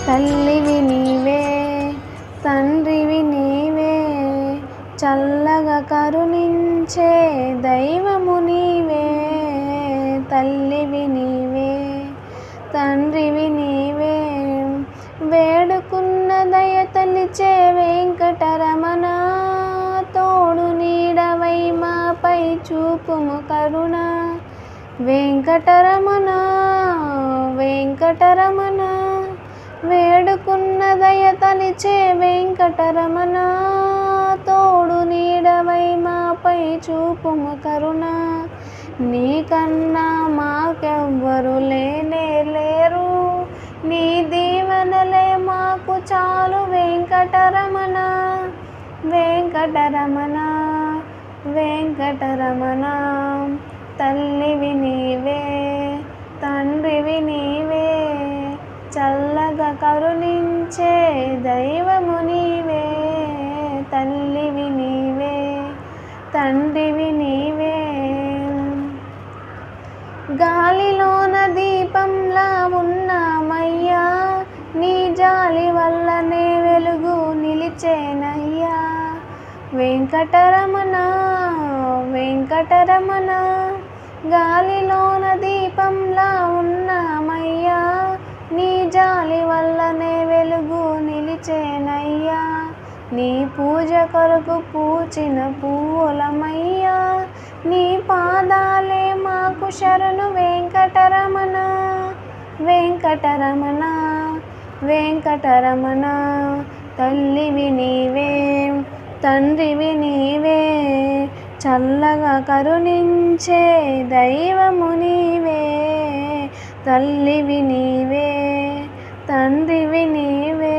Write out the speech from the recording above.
తల్లివి నీవే, తండ్రివి నీవే, చల్లగా కరుణించే దైవము నీవే. తల్లివి నీవే, తండ్రివి నీవే, వేడుకున్న దయ తలిచే వెంకటరమణ. తోడు నీడవై మాపై చూపుము కరుణ. వెంకటరమణ, వెంకటరమణ, వేడుకున్న దయ తలిచే వెంకటరమణ. తోడు నీడవై మాపై చూపుము కరుణ. నీకన్నా మాకెవ్వరు లేనే లేరు, నీ దీవెనలే మాకు చాలు వెంకటరమణ. వెంకటరమణ, వెంకటరమణ, తల్లివి నీవే, తండ్రివి నీవే, చల్లగా కరుణించే దైవము నీవే. తల్లివి నీవే, తండ్రివి నీవే, గాలిలోన దీపంలా ఉన్నామయ్యా, నీ జాలి వల్లనే వెలుగు నిలిచేనయ్యా. వెంకటరమణ, వెంకటరమణ, గాలిలోన దీపంలా ఉన్నామయ్యా, నీ జాలి వల్లనే వెలుగు నిలిచేనయ్యా. నీ పూజ కొరకు పూచిన పువ్వులమయ్యా, నీ పాదాలే మాకు శరణు వెంకటరమణ. వెంకటరమణ, వెంకటరమణ, తల్లివి నీవే, తండ్రివి నీవే, చల్లగా కరుణించే దైవము నీవే. తల్లివి నీవే, తండ్రివి నీవే.